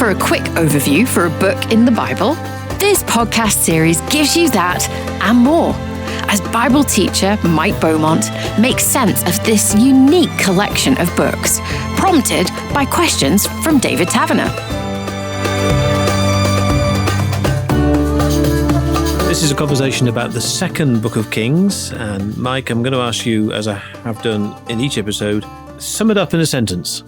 for a quick overview for a book in the Bible? This podcast series gives you that and more, as Bible teacher Mike Beaumont makes sense of this unique collection of books, prompted by questions from David Taverner. This is a conversation about the second book of Kings. And Mike, I'm going to ask you, as I have done in each episode, sum it up in a sentence.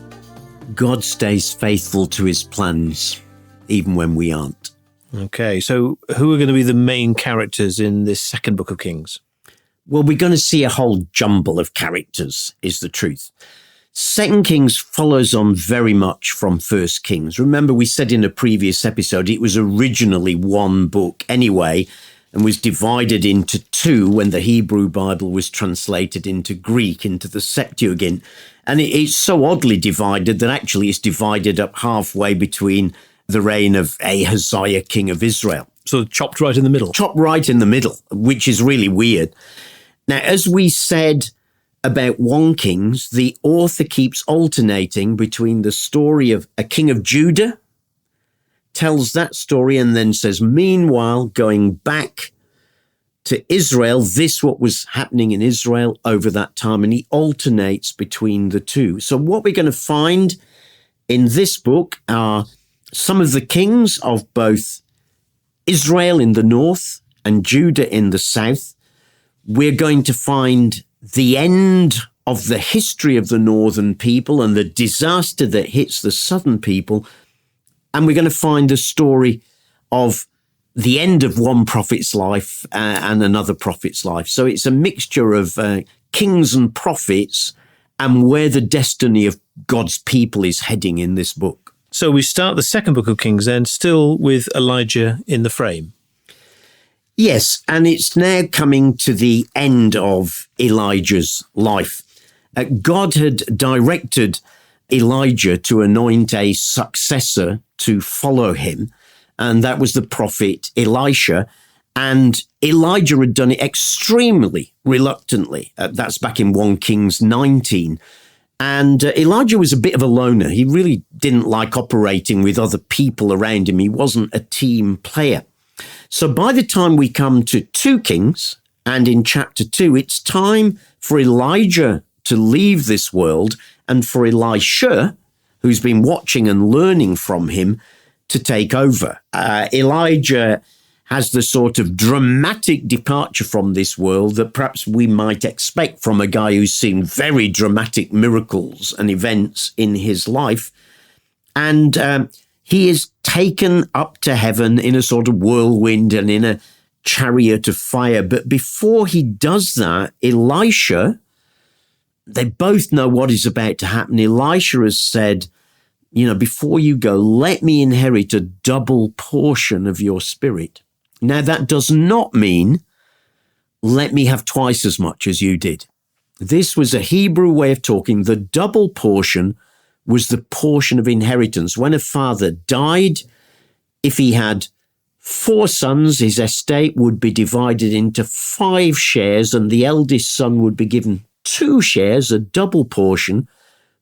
God stays faithful to his plans, even when we aren't. Okay, so who are going to be the main characters in this second book of Kings? Well, we're going to see a whole jumble of characters, is the truth. Second Kings follows on very much from First Kings. Remember, we said in a previous episode, it was originally one book anyway, and was divided into two when the Hebrew Bible was translated into Greek, into the Septuagint. And it's so oddly divided that actually it's divided up halfway between the reign of Ahaziah, king of Israel. So chopped right in the middle. Chopped right in the middle, which is really weird. Now, as we said about 1 Kings, the author keeps alternating between the story of a king of Judah, tells that story, and then says, meanwhile, going back to Israel, this what was happening in Israel over that time, and he alternates between the two. So what we're going to find in this book are some of the kings of both Israel in the north and Judah in the south. We're going to find the end of the history of the northern people and the disaster that hits the southern people. And we're going to find the story of the end of one prophet's life and another prophet's life. So it's a mixture of kings and prophets and where the destiny of God's people is heading in this book. So we start the second book of Kings then, still with Elijah in the frame. Yes, and it's now coming to the end of Elijah's life. God had directed Elijah to anoint a successor to follow him, and that was the prophet Elisha. And Elijah had done it extremely reluctantly. That's back in 1 Kings 19. And Elijah was a bit of a loner. He really didn't like operating with other people around him. He wasn't a team player. So by the time we come to 2 Kings, and in chapter 2, it's time for Elijah to leave this world and for Elisha, who's been watching and learning from him, to take over. Elijah has the sort of dramatic departure from this world that perhaps we might expect from a guy who's seen very dramatic miracles and events in his life. And he is taken up to heaven in a sort of whirlwind and in a chariot of fire. But before he does that, Elisha, they both know what is about to happen. Elisha has said, before you go, let me inherit a double portion of your spirit. Now, that does not mean let me have twice as much as you did. This was a Hebrew way of talking. The double portion was the portion of inheritance. When a father died, if he had 4 sons, his estate would be divided into 5 shares, and the eldest son would be given 2 shares, a double portion,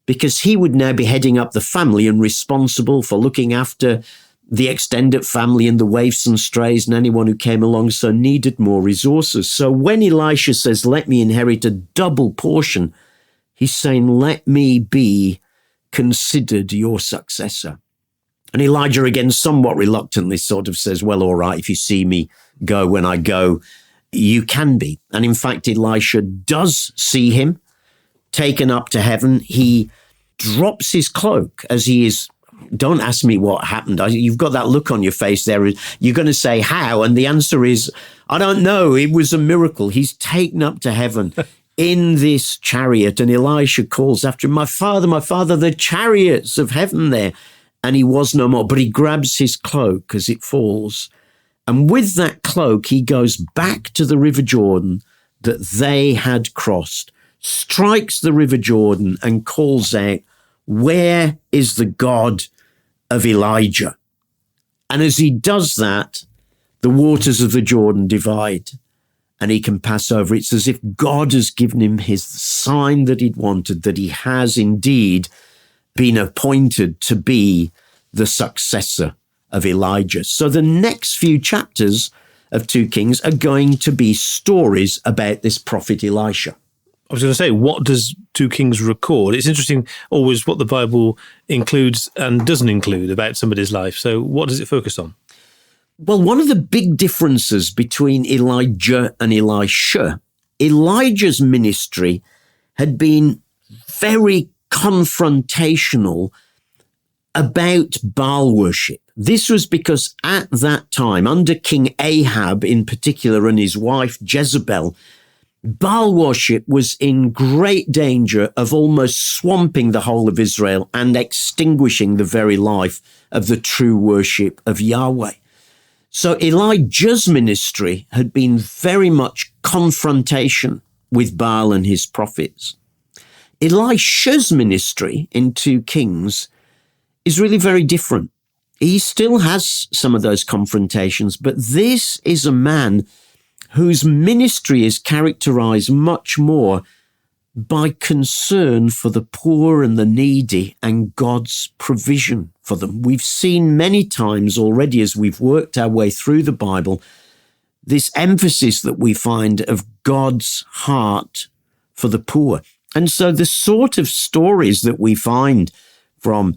because he would now be heading up the family and responsible for looking after the extended family and the waifs and strays and anyone who came along, so needed more resources. So when Elisha says, let me inherit a double portion, he's saying, let me be considered your successor. And Elijah, again, somewhat reluctantly sort of says, well, all right, if you see me go when I go, you can be. And in fact, Elisha does see him taken up to heaven. He drops his cloak as he is. Don't ask me what happened. You've got that look on your face there. You're going to say how? And the answer is, I don't know. It was a miracle. He's taken up to heaven in this chariot. And Elisha calls after him, my father, the chariots of heaven there. And he was no more. But he grabs his cloak as it falls. And with that cloak, he goes back to the River Jordan that they had crossed, strikes the River Jordan and calls out, where is the God of Elijah? And as he does that, the waters of the Jordan divide and he can pass over. It's as if God has given him his sign that he'd wanted, that he has indeed been appointed to be the successor of Elijah. So the next few chapters of 2 Kings are going to be stories about this prophet Elisha. I was going to say, what does 2 Kings record? It's interesting always what the Bible includes and doesn't include about somebody's life. So what does it focus on? Well, one of the big differences between Elijah and Elisha, Elijah's ministry had been very confrontational about Baal worship. This was because at that time, under King Ahab in particular and his wife Jezebel, Baal worship was in great danger of almost swamping the whole of Israel and extinguishing the very life of the true worship of Yahweh. So Elijah's ministry had been very much confrontation with Baal and his prophets. Elisha's ministry in 2 Kings is really very different. He still has some of those confrontations, but this is a man whose ministry is characterized much more by concern for the poor and the needy and God's provision for them. We've seen many times already as we've worked our way through the Bible, this emphasis that we find of God's heart for the poor. And so the sort of stories that we find from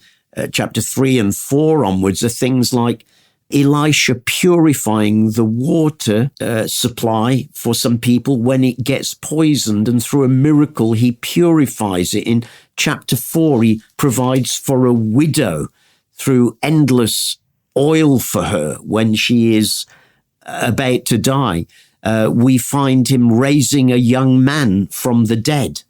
chapter 3 and 4 onwards are things like Elisha purifying the water supply for some people when it gets poisoned, and through a miracle he purifies it. In chapter 4, he provides for a widow through endless oil for her when she is about to die. We find him raising a young man from the dead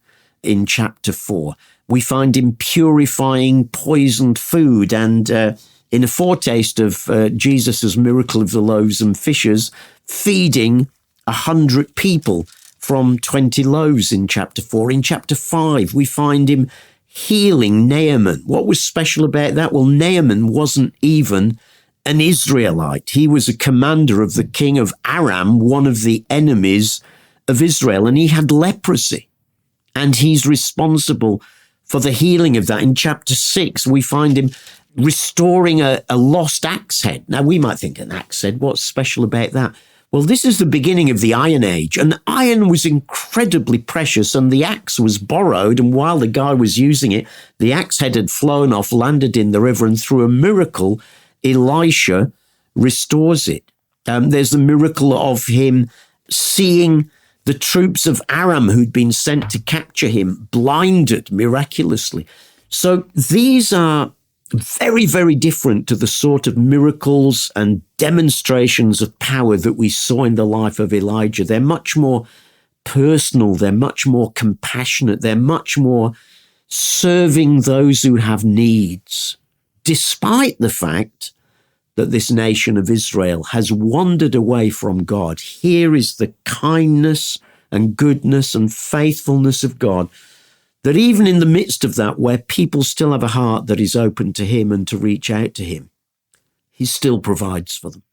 in chapter 4. We find him purifying poisoned food, and in a foretaste of Jesus' miracle of the loaves and fishes, feeding 100 people from 20 loaves in chapter 4. In chapter 5, we find him healing Naaman. What was special about that? Well, Naaman wasn't even an Israelite. He was a commander of the king of Aram, one of the enemies of Israel, and he had leprosy. And he's responsible for the healing of that. In chapter 6, we find him restoring a lost axe head. Now, we might think an axe head, what's special about that? Well, this is the beginning of the Iron Age, and iron was incredibly precious, and the axe was borrowed, and while the guy was using it, the axe head had flown off, landed in the river, and through a miracle, Elisha restores it. There's the miracle of him seeing the troops of Aram who'd been sent to capture him blinded miraculously. So these are very, very different to the sort of miracles and demonstrations of power that we saw in the life of Elijah. They're much more personal. They're much more compassionate. They're much more serving those who have needs, despite the fact that this nation of Israel has wandered away from God. Here is the kindness and goodness and faithfulness of God, that even in the midst of that, where people still have a heart that is open to him and to reach out to him, he still provides for them.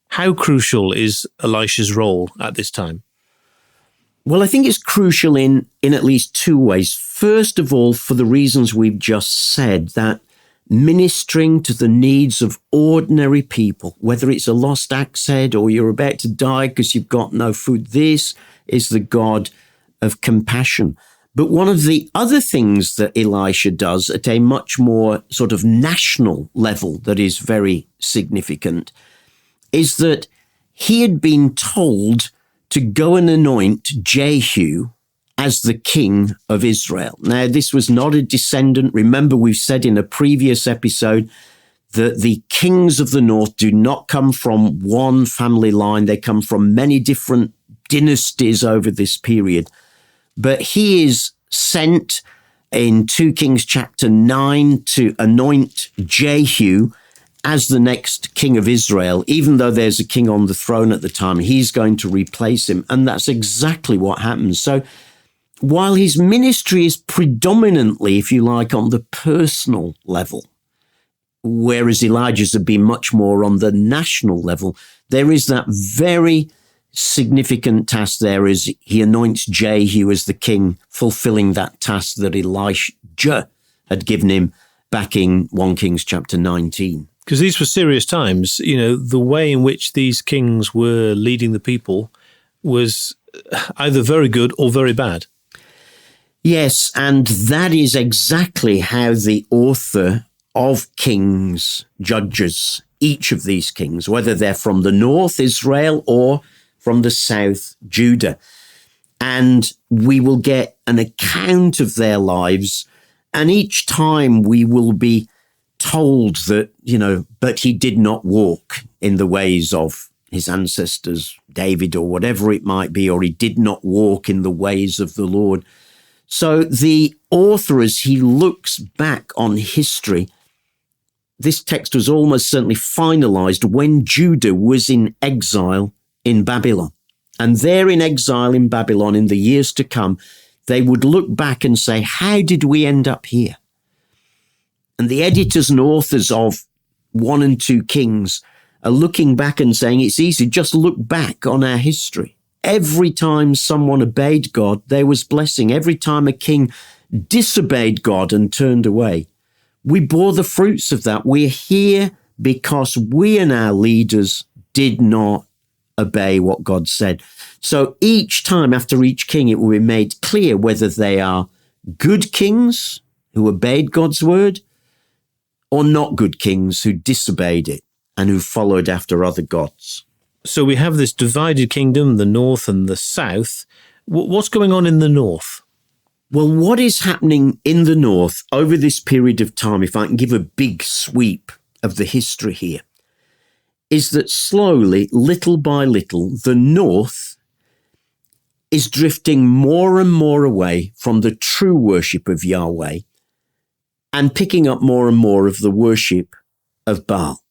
How crucial is Elisha's role at this time? Well, I think it's crucial in at least 2 ways. First of all, for the reasons we've just said, that ministering to the needs of ordinary people, whether it's a lost axe head or you're about to die because you've got no food, this is the God of compassion. But one of the other things that Elisha does at a much more sort of national level that is very significant is that he had been told to go and anoint Jehu as the king of Israel. Now, this was not a descendant. Remember, we've said in a previous episode that the kings of the north do not come from one family line. They come from many different dynasties over this period. But he is sent in 2 Kings chapter 9 to anoint Jehu as the next king of Israel. Even though there's a king on the throne at the time, he's going to replace him. And that's exactly what happens. So while his ministry is predominantly, if you like, on the personal level, whereas Elijah's have been much more on the national level, there is that very significant task there as he anoints Jehu as the king, fulfilling that task that Elisha had given him back in 1 Kings chapter 19. Because these were serious times. You know, the way in which these kings were leading the people was either very good or very bad. Yes, and that is exactly how the author of Kings judges each of these kings, whether they're from the north, Israel, or from the south, Judah. And we will get an account of their lives, and each time we will be told that, but he did not walk in the ways of his ancestors, David, or whatever it might be, or he did not walk in the ways of the Lord. So the author, as he looks back on history, this text was almost certainly finalized when Judah was in exile in Babylon. And there in exile in Babylon in the years to come, they would look back and say, how did we end up here? And the editors and authors of 1 and 2 Kings are looking back and saying, it's easy, just look back on our history. Every time someone obeyed God, there was blessing. Every time a king disobeyed God and turned away, we bore the fruits of that. We're here because we and our leaders did not obey what God said. So each time after each king, it will be made clear whether they are good kings who obeyed God's word or not good kings who disobeyed it and who followed after other gods. So we have this divided kingdom, the north and the south. What's going on in the north? Well, what is happening in the north over this period of time, if I can give a big sweep of the history here, is that slowly, little by little, the north is drifting more and more away from the true worship of Yahweh and picking up more and more of the worship of Baal.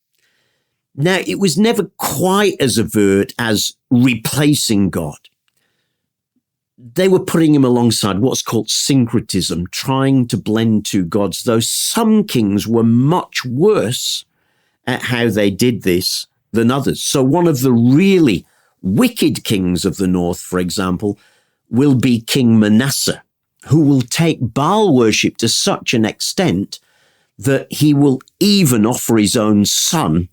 Now, it was never quite as overt as replacing God. They were putting him alongside what's called syncretism, trying to blend two gods, though some kings were much worse at how they did this than others. So one of the really wicked kings of the north, for example, will be King Manasseh, who will take Baal worship to such an extent that he will even offer his own son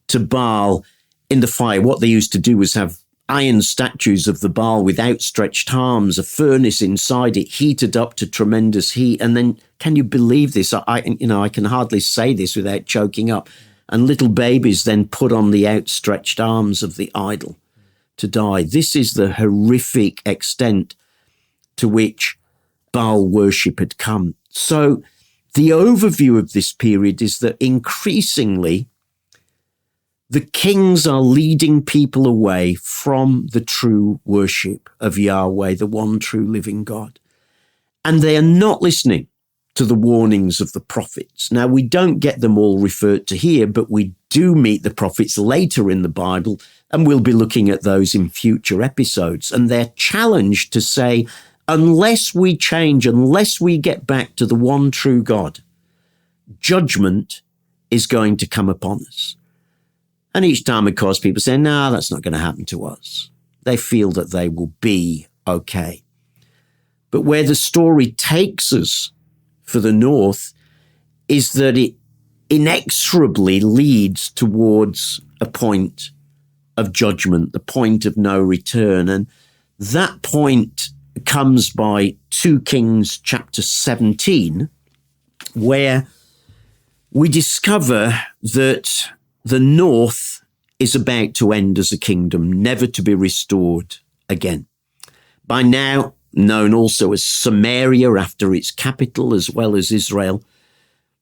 to Baal in the fire. What they used to do was have iron statues of the Baal with outstretched arms, a furnace inside it, heated up to tremendous heat. And then, can you believe this? I can hardly say this without choking up. And little babies then put on the outstretched arms of the idol to die. This is the horrific extent to which Baal worship had come. So the overview of this period is that increasingly the kings are leading people away from the true worship of Yahweh, the one true living God. And they are not listening to the warnings of the prophets. Now, we don't get them all referred to here, but we do meet the prophets later in the Bible, and we'll be looking at those in future episodes. And they're challenged to say, unless we change, unless we get back to the one true God, judgment is going to come upon us. And each time, of course, people say, no, that's not going to happen to us. They feel that they will be okay. But where the story takes us for the north is that it inexorably leads towards a point of judgment, the point of no return. And that point comes by 2 Kings chapter 17, where we discover that the north is about to end as a kingdom, never to be restored again. By now, known also as Samaria after its capital, as well as Israel,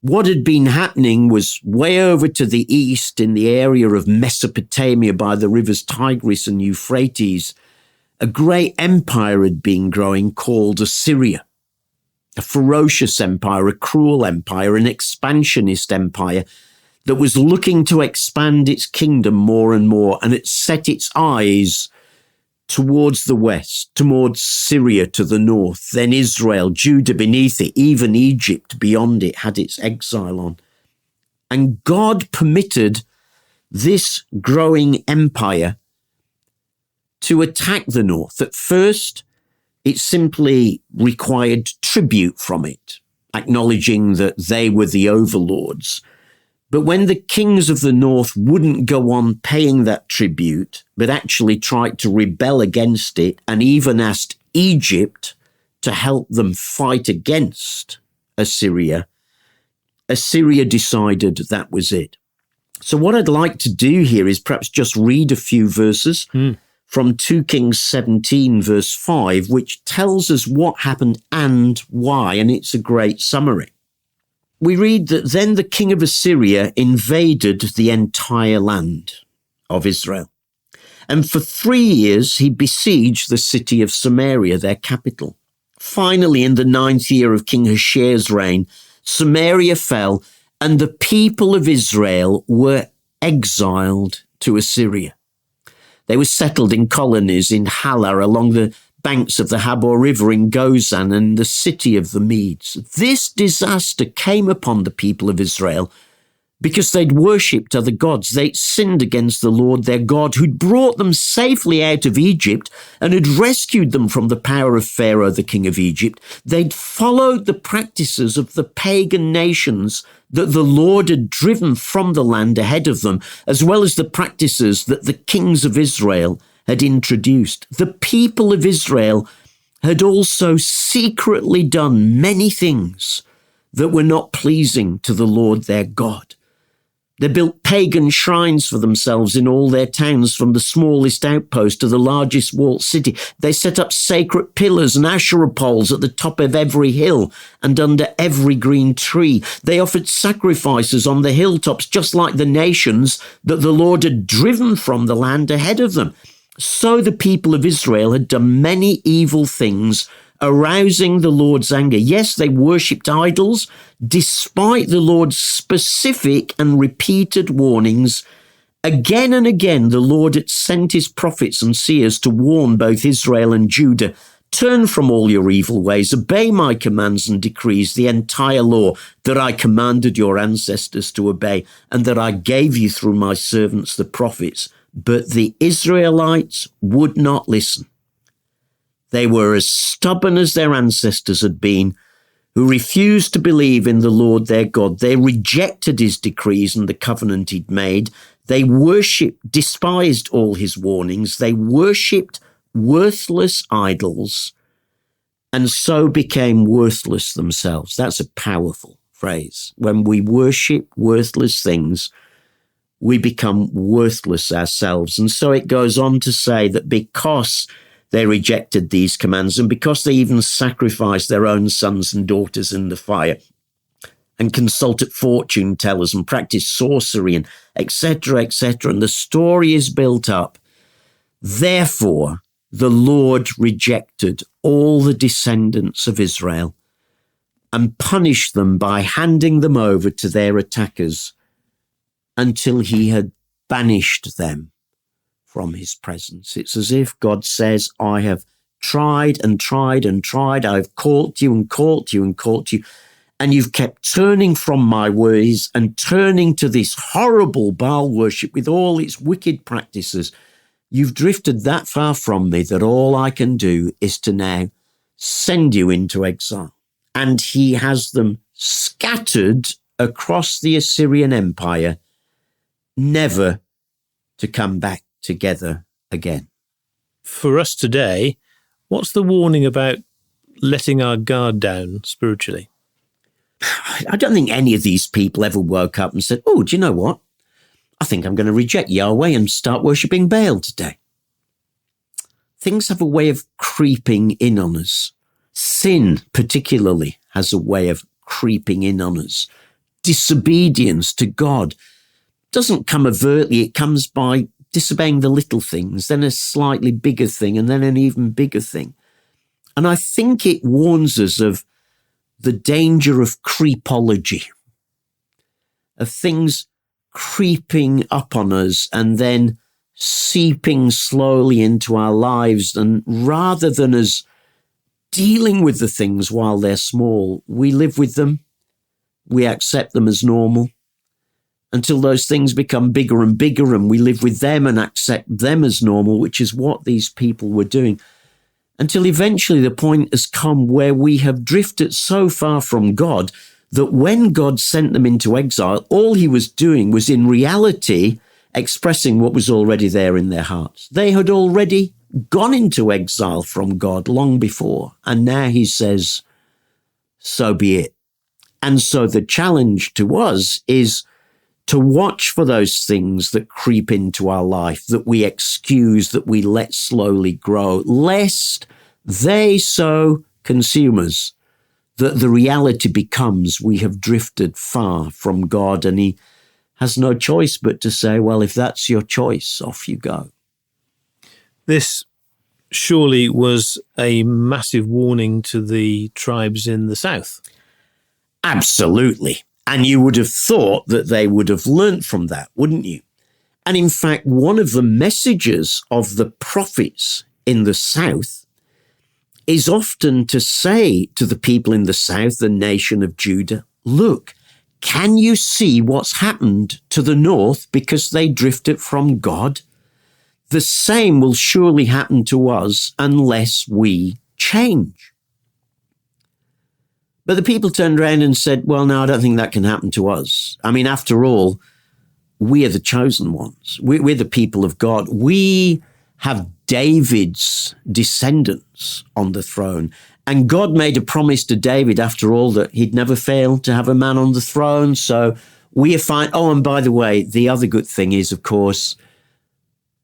what had been happening was way over to the east in the area of Mesopotamia by the rivers Tigris and Euphrates, a great empire had been growing called Assyria, a ferocious empire, a cruel empire, an expansionist empire that was looking to expand its kingdom more and more, and it set its eyes towards the west, towards Syria to the north, then Israel, Judah beneath it, even Egypt beyond it had its exile on. And God permitted this growing empire to attack the north. At first, it simply required tribute from it. acknowledging that they were the overlords. But when the kings of the north wouldn't go on paying that tribute, but actually tried to rebel against it and even asked Egypt to help them fight against Assyria, Assyria decided that was it. So what I'd like to do here is perhaps just read a few verses from 2 Kings 17, verse 5, which tells us what happened and why, and it's a great summary. We read that then the king of Assyria invaded the entire land of Israel. And for 3 years, he besieged the city of Samaria, their capital. Finally, in the 9th year of King Hoshea reign, Samaria fell, and the people of Israel were exiled to Assyria. They were settled in colonies in Halah along the banks of the Habor River in Gozan and the city of the Medes. This disaster came upon the people of Israel because they'd worshipped other gods. They'd sinned against the Lord their God, who'd brought them safely out of Egypt and had rescued them from the power of Pharaoh, the king of Egypt. They'd followed the practices of the pagan nations that the Lord had driven from the land ahead of them, as well as the practices that the kings of Israel had introduced. The people of Israel had also secretly done many things that were not pleasing to the Lord their God. They built pagan shrines for themselves in all their towns, from the smallest outpost to the largest walled city. They set up sacred pillars and Asherah poles at the top of every hill and under every green tree. They offered sacrifices on the hilltops, just like the nations that the Lord had driven from the land ahead of them. So the people of Israel had done many evil things, arousing the Lord's anger. Yes, they worshipped idols, despite the Lord's specific and repeated warnings. Again and again, the Lord had sent his prophets and seers to warn both Israel and Judah, turn from all your evil ways, obey my commands and decrees, the entire law that I commanded your ancestors to obey, and that I gave you through my servants, the prophets. But the Israelites would not listen. They were as stubborn as their ancestors had been, who refused to believe in the Lord their God. They rejected his decrees and the covenant he'd made. They despised all his warnings. They worshipped worthless idols and so became worthless themselves. That's a powerful phrase. When we worship worthless things, we become worthless ourselves. And so it goes on to say that because they rejected these commands, and because they even sacrificed their own sons and daughters in the fire, and consulted fortune tellers and practiced sorcery and etc., etc., and the story is built up. Therefore, the Lord rejected all the descendants of Israel and punished them by handing them over to their attackers until he had banished them from his presence. It's as if God says, I have tried and tried and tried. I've caught you and caught you and caught you. And you've kept turning from my ways and turning to this horrible Baal worship with all its wicked practices. You've drifted that far from me that all I can do is to now send you into exile. And he has them scattered across the Assyrian Empire, never to come back together again. For us today, what's the warning about letting our guard down spiritually? I don't think any of these people ever woke up and said, oh, do you know what? I think I'm going to reject Yahweh and start worshipping Baal today. Things have a way of creeping in on us. Sin, particularly, has a way of creeping in on us. Disobedience to God doesn't come overtly. It comes by disobeying the little things, then a slightly bigger thing, and then an even bigger thing. And I think it warns us of the danger of creepology, of things creeping up on us and then seeping slowly into our lives. And rather than us dealing with the things while they're small, we live with them, we accept them as normal, until those things become bigger and bigger and we live with them and accept them as normal, which is what these people were doing. until eventually the point has come where we have drifted so far from God that when God sent them into exile, all he was doing was in reality expressing what was already there in their hearts. They had already gone into exile from God long before, and now he says, so be it. And so the challenge to us is to watch for those things that creep into our life, that we excuse, that we let slowly grow, lest they so consume us that the reality becomes we have drifted far from God, and he has no choice but to say, well, if that's your choice, off you go. This surely was a massive warning to the tribes in the south. Absolutely. And you would have thought that they would have learnt from that, wouldn't you? And in fact, one of the messages of the prophets in the south is often to say to the people in the south, the nation of Judah, look, can you see what's happened to the north because they drifted from God? The same will surely happen to us unless we change. But the people turned around and said, well, no, I don't think that can happen to us. I mean, after all, we are the chosen ones. We're the people of God. We have David's descendants on the throne. And God made a promise to David, after all, that he'd never fail to have a man on the throne. So we are fine. Oh, and by the way, the other good thing is, of course,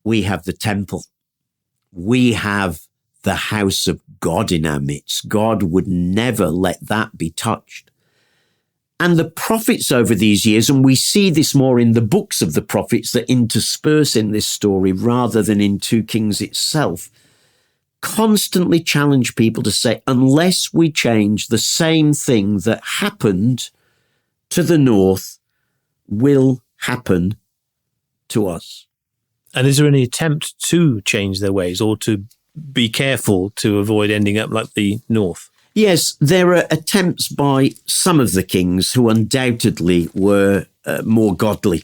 we have the temple. We have the house of God in our midst. God would never let that be touched. And the prophets over these years, and we see this more in the books of the prophets that intersperse in this story rather than in 2 Kings itself, constantly challenge people to say, unless we change, the same thing that happened to the north will happen to us. And is there any attempt to change their ways or to be careful to avoid ending up like the north? Yes, there are attempts by some of the kings who undoubtedly were more godly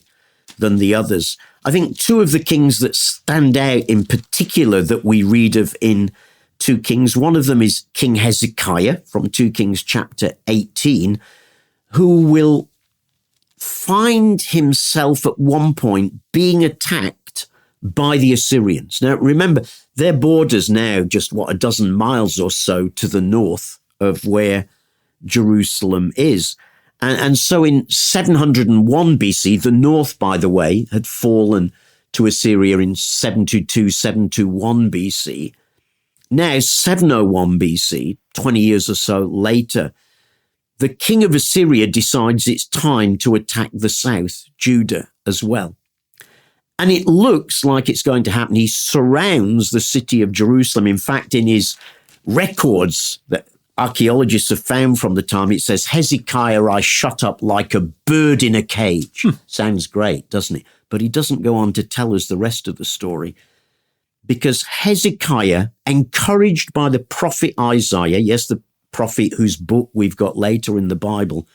than the others. I think 2 of the kings that stand out in particular that we read of in 2 Kings, one of them is King Hezekiah from 2 Kings chapter 18, who will find himself at one point being attacked by the Assyrians. Now, remember, their borders now just, a dozen miles or so to the north of where Jerusalem is. And so in 701 BC, the north, by the way, had fallen to Assyria in 722, 721 BC. Now, 701 BC, 20 years or so later, the king of Assyria decides it's time to attack the south, Judah, as well. And it looks like it's going to happen. He surrounds the city of Jerusalem. In fact, in his records that archaeologists have found from the time, it says, Hezekiah I shut up like a bird in a cage. Sounds great, doesn't it? But he doesn't go on to tell us the rest of the story. Because Hezekiah, encouraged by the prophet Isaiah, yes, the prophet whose book we've got later in the Bible,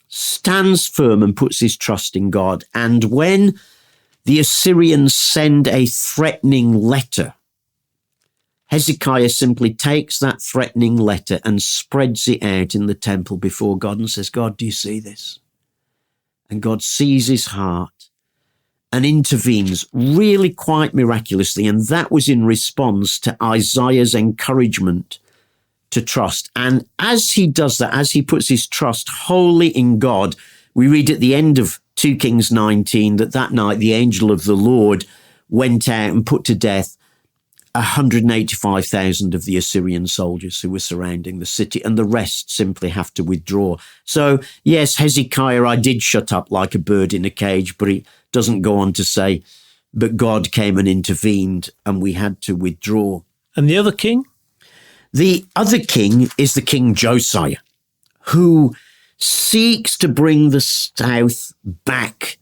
stands firm and puts his trust in God. And when the Assyrians send a threatening letter, Hezekiah simply takes that threatening letter and spreads it out in the temple before God and says, God, do you see this? And God sees his heart and intervenes really quite miraculously. And that was in response to Isaiah's encouragement to trust. And as he does that, as he puts his trust wholly in God, we read at the end of 2 Kings 19 that night the angel of the Lord went out and put to death 185,000 of the Assyrian soldiers who were surrounding the city, and the rest simply have to withdraw. So, yes, Hezekiah, I did shut up like a bird in a cage, but he doesn't go on to say, but God came and intervened and we had to withdraw. And the other king? The other king is the King Josiah, who seeks to bring the south back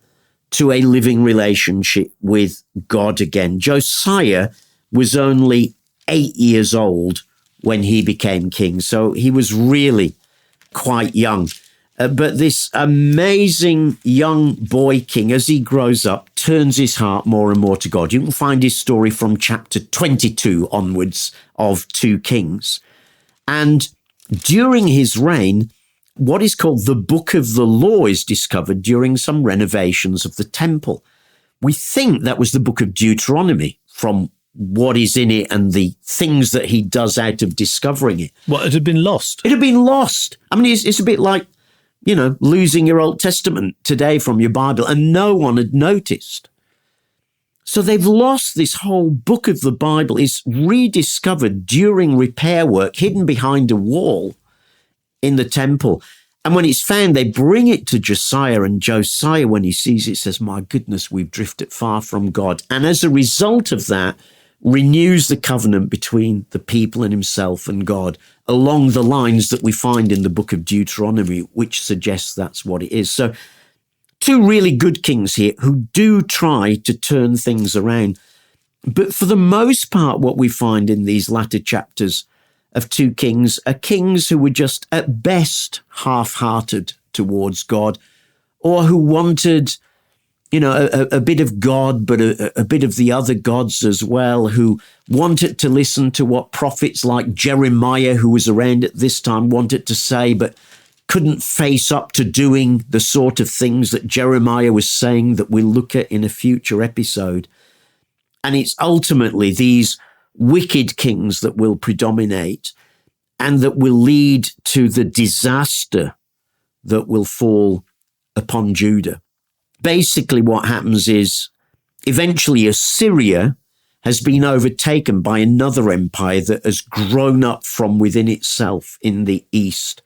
to a living relationship with God again. Josiah was only 8 years old when he became king, so he was really quite young. But this amazing young boy king, as he grows up, turns his heart more and more to God. You can find his story from chapter 22 onwards of 2 Kings. And during his reign, what is called the Book of the Law is discovered during some renovations of the temple. We think that was the book of Deuteronomy from what is in it and the things that he does out of discovering it. What, it had been lost? It had been lost. I mean, it's a bit like, losing your Old Testament today from your Bible, and no one had noticed. So they've lost this whole book of the Bible. It's rediscovered during repair work, hidden behind a wall in the temple. And when it's found, they bring it to Josiah, and Josiah, when he sees it, says, my goodness, we've drifted far from God. And as a result of that, renews the covenant between the people and himself and God along the lines that we find in the book of Deuteronomy, which suggests that's what it is. So 2 really good kings here who do try to turn things around. But for the most part, what we find in these latter chapters of 2 Kings are kings who were just at best half-hearted towards God, or who wanted a bit of God, but a bit of the other gods as well, who wanted to listen to what prophets like Jeremiah, who was around at this time, wanted to say, but couldn't face up to doing the sort of things that Jeremiah was saying that we'll look at in a future episode. And it's ultimately these wicked kings that will predominate and that will lead to the disaster that will fall upon Judah. Basically, what happens is eventually Assyria has been overtaken by another empire that has grown up from within itself in the east,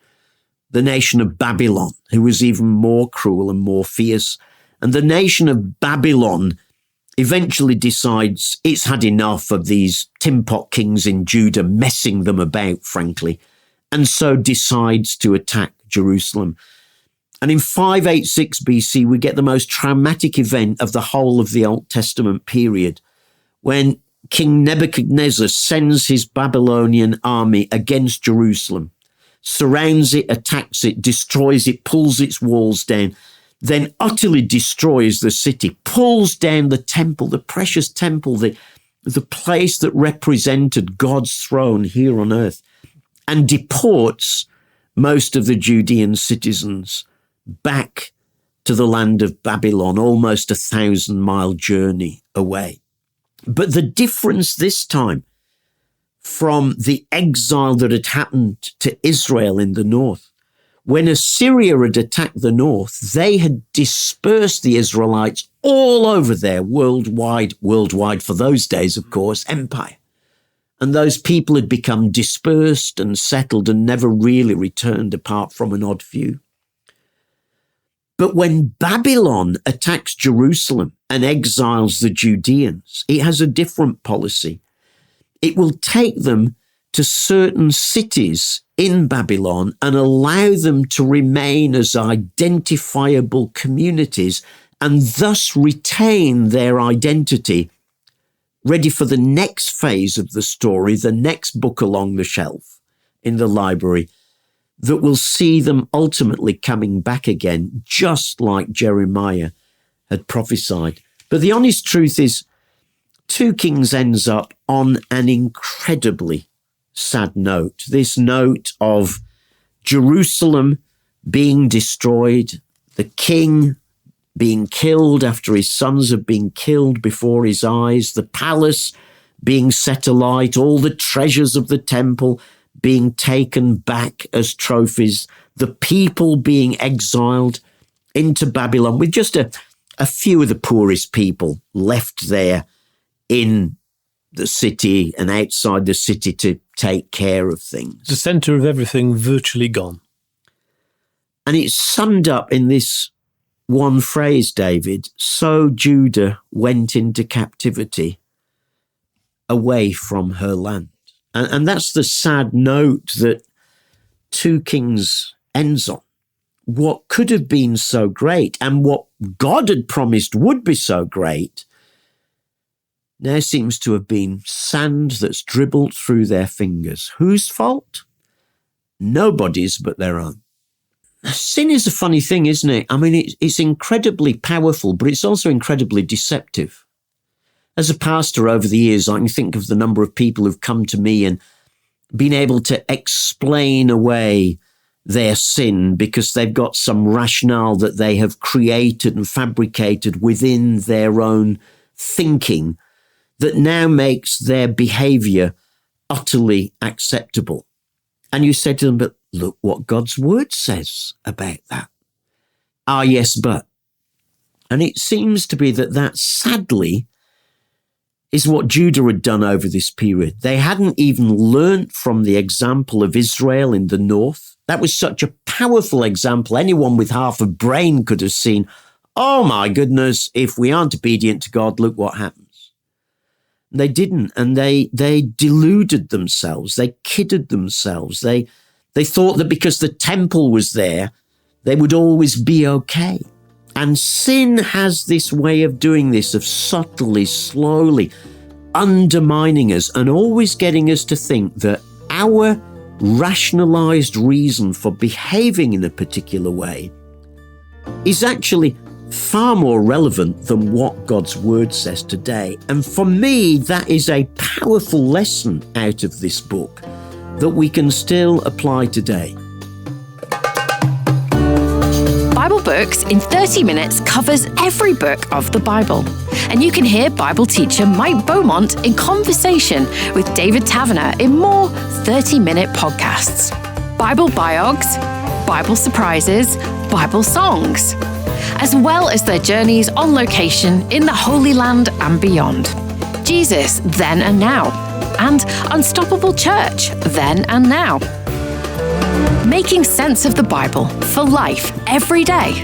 the nation of Babylon, who was even more cruel and more fierce. And the nation of Babylon eventually decides it's had enough of these tin pot kings in Judah messing them about, frankly, and so decides to attack Jerusalem. And in 586 BC, we get the most traumatic event of the whole of the Old Testament period, when King Nebuchadnezzar sends his Babylonian army against Jerusalem, surrounds it, attacks it, destroys it, pulls its walls down, then utterly destroys the city, pulls down the temple, the precious temple, the place that represented God's throne here on earth, and deports most of the Judean citizens back to the land of Babylon, almost 1,000-mile journey away. But the difference this time from the exile that had happened to Israel in the north, when Assyria had attacked the north, they had dispersed the Israelites all over their worldwide for those days, of course, empire. And those people had become dispersed and settled and never really returned apart from an odd few. But when Babylon attacks Jerusalem and exiles the Judeans, it has a different policy. It will take them to certain cities in Babylon and allow them to remain as identifiable communities and thus retain their identity, ready for the next phase of the story, the next book along the shelf in the library, that will see them ultimately coming back again, just like Jeremiah had prophesied. But the honest truth is, 2 Kings ends up on an incredibly sad note. This note of Jerusalem being destroyed, the king being killed after his sons have been killed before his eyes, the palace being set alight, all the treasures of the temple being taken back as trophies, the people being exiled into Babylon, with just a few of the poorest people left there in the city and outside the city to take care of things. The centre of everything virtually gone. And it's summed up in this one phrase, David: so Judah went into captivity away from her land. And that's the sad note that 2 Kings ends on. What could have been so great and what God had promised would be so great now seems to have been sand that's dribbled through their fingers. Whose fault? Nobody's but their own. sin is a funny thing, isn't it? I mean, it's incredibly powerful, but it's also incredibly deceptive. As a pastor over the years, I can think of the number of people who've come to me and been able to explain away their sin because they've got some rationale that they have created and fabricated within their own thinking that now makes their behavior utterly acceptable. And you say to them, but look what God's word says about that. Ah, yes, but. And it seems to be that sadly is what Judah had done over this period. They hadn't even learnt from the example of Israel in the north. That was such a powerful example. Anyone with half a brain could have seen, oh my goodness, if we aren't obedient to God, look what happens. They didn't, and they deluded themselves. They kidded themselves. They thought that because the temple was there, they would always be okay. And sin has this way of doing this, of subtly, slowly undermining us and always getting us to think that our rationalized reason for behaving in a particular way is actually far more relevant than what God's word says today. And for me, that is a powerful lesson out of this book that we can still apply today. Bible Books in 30 minutes covers every book of the Bible. And you can hear Bible teacher Mike Beaumont in conversation with David Taverner in more 30-minute podcasts. Bible biogs, Bible surprises, Bible songs, as well as their journeys on location in the Holy Land and beyond. Jesus, then and now, and Unstoppable Church, then and now. Making sense of the Bible for life every day.